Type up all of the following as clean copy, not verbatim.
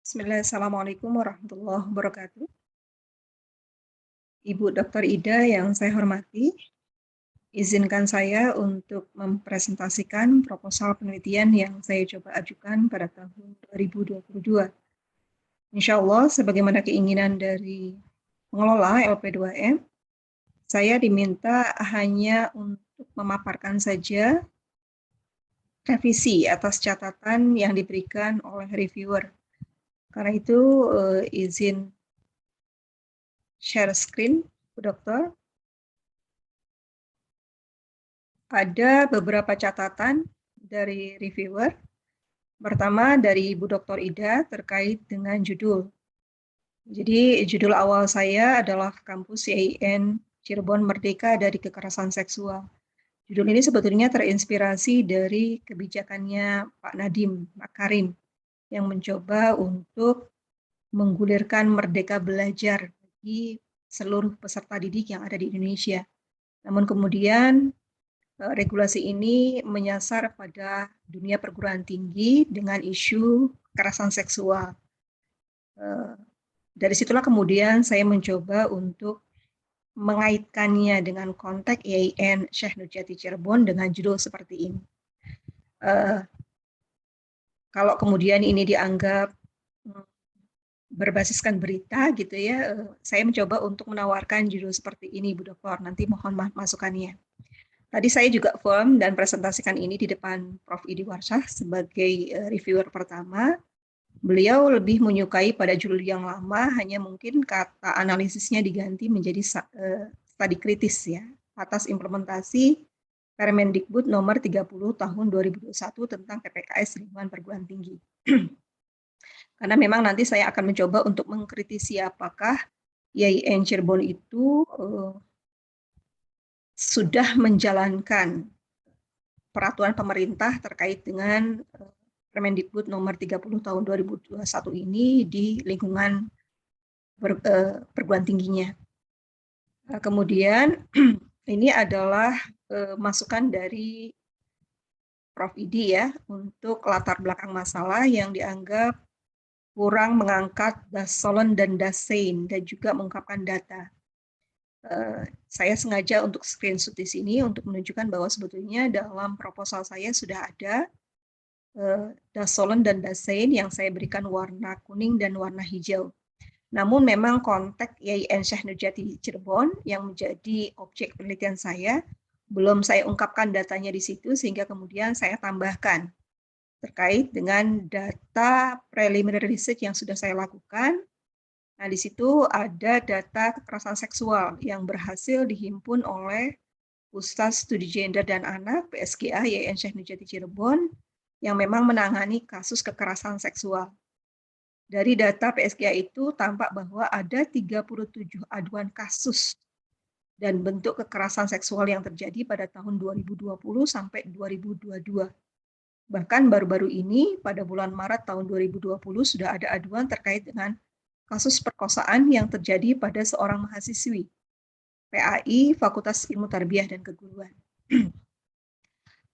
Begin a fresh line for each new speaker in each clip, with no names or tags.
Bismillah, Assalamualaikum warahmatullahi wabarakatuh. Ibu Dr. Ida yang saya hormati, izinkan saya untuk mempresentasikan proposal penelitian yang saya coba ajukan pada tahun 2022. Insya Allah, sebagaimana keinginan dari pengelola LP2M, saya diminta hanya untuk memaparkan saja revisi atas catatan yang diberikan oleh reviewer. Karena itu, izin share screen, Bu Dokter. Ada beberapa catatan dari reviewer. Pertama dari Ibu Dr. Ida terkait dengan judul. Jadi judul awal saya adalah Kampus YIN Cirebon Merdeka dari Kekerasan Seksual. Judul ini sebetulnya terinspirasi dari kebijakannya Pak Nadiem Makarim yang mencoba untuk menggulirkan merdeka belajar bagi seluruh peserta didik yang ada di Indonesia. Namun kemudian regulasi ini menyasar pada dunia perguruan tinggi dengan isu kekerasan seksual. Dari situlah kemudian saya mencoba untuk mengaitkannya dengan konteks YIN Syekh Nurjati Cirebon dengan judul seperti ini. Kalau kemudian ini dianggap berbasiskan berita gitu ya, saya mencoba untuk menawarkan judul seperti ini, Bu Dokter. Nanti mohon masukannya. Tadi saya juga form dan presentasikan ini di depan Prof. Idi Warsyah sebagai reviewer pertama. Beliau lebih menyukai pada judul yang lama, hanya mungkin kata analisisnya diganti menjadi studi kritis ya, atas implementasi Permendikbud nomor 30 tahun 2021 tentang PPKS lingkungan perguruan tinggi. Karena memang nanti saya akan mencoba untuk mengkritisi apakah YIN Cirebon itu sudah menjalankan peraturan pemerintah terkait dengan Permendikbud nomor 30 tahun 2021 ini di lingkungan perguruan tingginya. Kemudian ini adalah masukan dari Prof. Idi ya untuk latar belakang masalah yang dianggap kurang mengangkat Dasolon dan Dasein dan juga mengungkapkan data. Saya sengaja untuk screenshot di sini untuk menunjukkan bahwa sebetulnya dalam proposal saya sudah ada Dasolon dan Dasein yang saya berikan warna kuning dan warna hijau. Namun memang konteks YIN Syekh Nurjati Cirebon yang menjadi objek penelitian saya, belum saya ungkapkan datanya di situ sehingga kemudian saya tambahkan terkait dengan data preliminary research yang sudah saya lakukan. Nah, di situ ada data kekerasan seksual yang berhasil dihimpun oleh Pusat Studi Gender dan Anak PSGA YIN Syekh Nurjati Cirebon yang memang menangani kasus kekerasan seksual. Dari data PSGA itu tampak bahwa ada 37 aduan kasus dan bentuk kekerasan seksual yang terjadi pada tahun 2020 sampai 2022. Bahkan baru-baru ini pada bulan Maret tahun 2020 sudah ada aduan terkait dengan kasus perkosaan yang terjadi pada seorang mahasiswi PAI Fakultas Ilmu Tarbiyah dan Keguruan.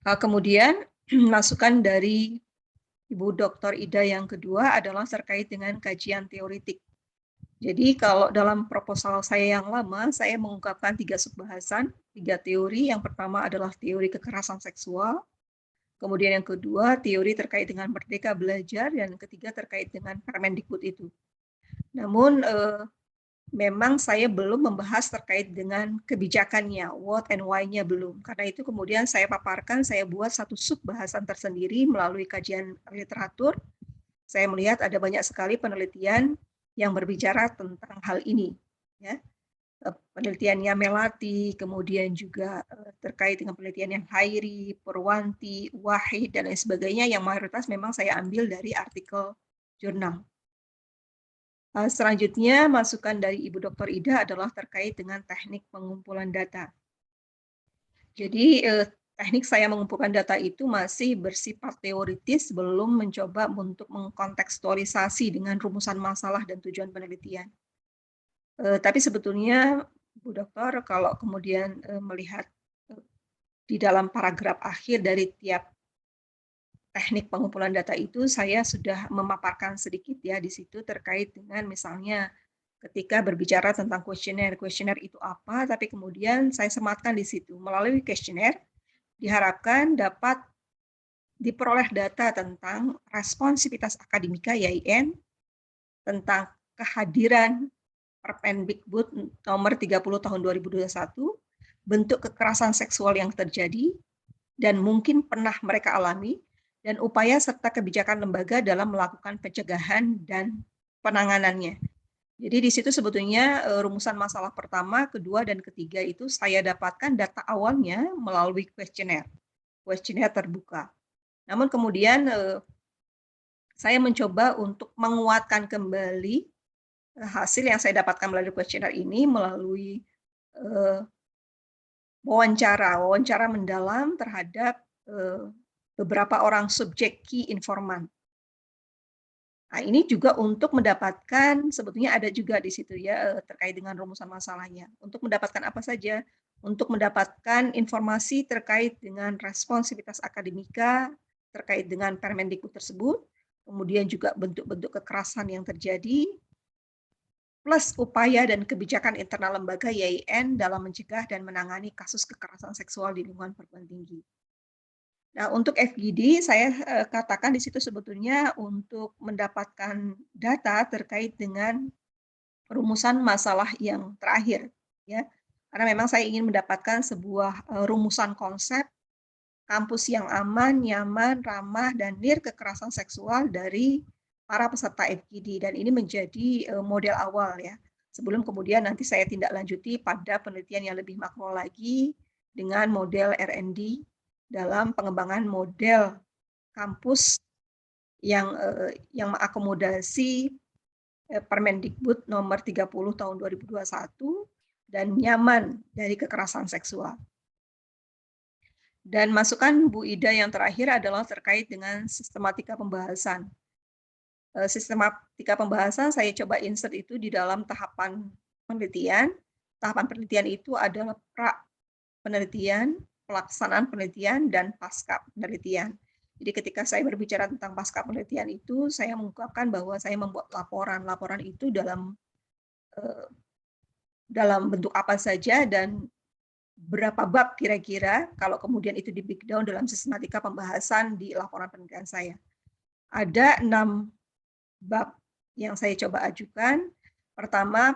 Kemudian masukan dari Ibu Dr. Ida yang kedua adalah terkait dengan kajian teoritik. Jadi kalau dalam proposal saya yang lama, saya mengungkapkan 3 subbahasan, 3 teori. Yang pertama adalah teori kekerasan seksual, kemudian yang kedua teori terkait dengan merdeka belajar, dan yang ketiga terkait dengan Permendikbud itu. Namun memang saya belum membahas terkait dengan kebijakannya, what and why-nya belum. Karena itu kemudian saya paparkan, saya buat satu subbahasan tersendiri melalui kajian literatur. Saya melihat ada banyak sekali penelitian yang berbicara tentang hal ini. Ya. Penelitiannya Melati, kemudian juga terkait dengan penelitian yang Hairi, Purwanti, Wahid, dan lain sebagainya, yang mayoritas memang saya ambil dari artikel jurnal. Selanjutnya, masukan dari Ibu Dr. Ida adalah terkait dengan teknik pengumpulan data. Jadi, teknik saya mengumpulkan data itu masih bersifat teoritis, belum mencoba untuk mengkontekstualisasi dengan rumusan masalah dan tujuan penelitian. Tapi sebetulnya, Bu Dokter, kalau kemudian melihat di dalam paragraf akhir dari tiap teknik pengumpulan data itu saya sudah memaparkan sedikit ya di situ terkait dengan misalnya ketika berbicara tentang kuesioner. Kuesioner itu apa, tapi kemudian saya sematkan di situ. Melalui kuesioner diharapkan dapat diperoleh data tentang responsivitas akademika YIN, tentang kehadiran Permendikbud nomor 30 tahun 2021, bentuk kekerasan seksual yang terjadi dan mungkin pernah mereka alami, dan upaya serta kebijakan lembaga dalam melakukan pencegahan dan penanganannya. Jadi di situ sebetulnya rumusan masalah pertama, kedua, dan ketiga itu saya dapatkan data awalnya melalui kuesioner terbuka. Namun kemudian saya mencoba untuk menguatkan kembali hasil yang saya dapatkan melalui kuesioner ini melalui wawancara mendalam terhadap beberapa orang subjek key informan. Nah, ini juga untuk mendapatkan sebetulnya ada juga di situ ya terkait dengan rumusan masalahnya. Untuk mendapatkan apa saja? Untuk mendapatkan informasi terkait dengan responsivitas akademika terkait dengan Permendikbud tersebut, kemudian juga bentuk-bentuk kekerasan yang terjadi, plus upaya dan kebijakan internal lembaga YIN dalam mencegah dan menangani kasus kekerasan seksual di lingkungan perguruan tinggi. Nah, untuk FGD saya katakan di situ sebetulnya untuk mendapatkan data terkait dengan rumusan masalah yang terakhir, ya. Karena memang saya ingin mendapatkan sebuah rumusan konsep kampus yang aman, nyaman, ramah, dan nir kekerasan seksual dari para peserta FGD, dan ini menjadi model awal ya. Sebelum kemudian nanti saya tindak lanjuti pada penelitian yang lebih makro lagi dengan model R&D dalam pengembangan model kampus yang mengakomodasi Permendikbud nomor 30 tahun 2021 dan nyaman dari kekerasan seksual. Dan masukan Bu Ida yang terakhir adalah terkait dengan sistematika pembahasan. Sistematika pembahasan saya coba insert itu di dalam tahapan penelitian. Tahapan penelitian itu adalah pra penelitian, pelaksanaan penelitian, dan pasca penelitian. Jadi ketika saya berbicara tentang pasca penelitian itu, saya mengungkapkan bahwa saya membuat laporan. Laporan itu dalam bentuk apa saja dan berapa bab kira-kira kalau kemudian itu di breakdown dalam sistematika pembahasan di laporan penelitian saya. Ada 6 bab yang saya coba ajukan. Pertama,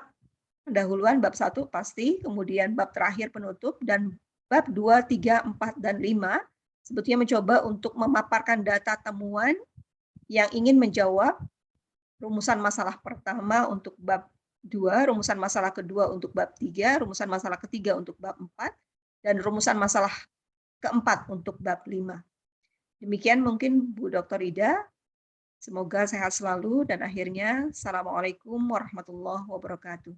pendahuluan bab 1 pasti, kemudian bab terakhir penutup, dan bab 2, 3, 4, dan 5 sebetulnya mencoba untuk memaparkan data temuan yang ingin menjawab rumusan masalah pertama untuk bab 2, rumusan masalah kedua untuk bab 3, rumusan masalah ketiga untuk bab 4, dan rumusan masalah keempat untuk bab 5. Demikian mungkin Bu Dr. Ida. Semoga sehat selalu dan akhirnya Assalamualaikum warahmatullahi wabarakatuh.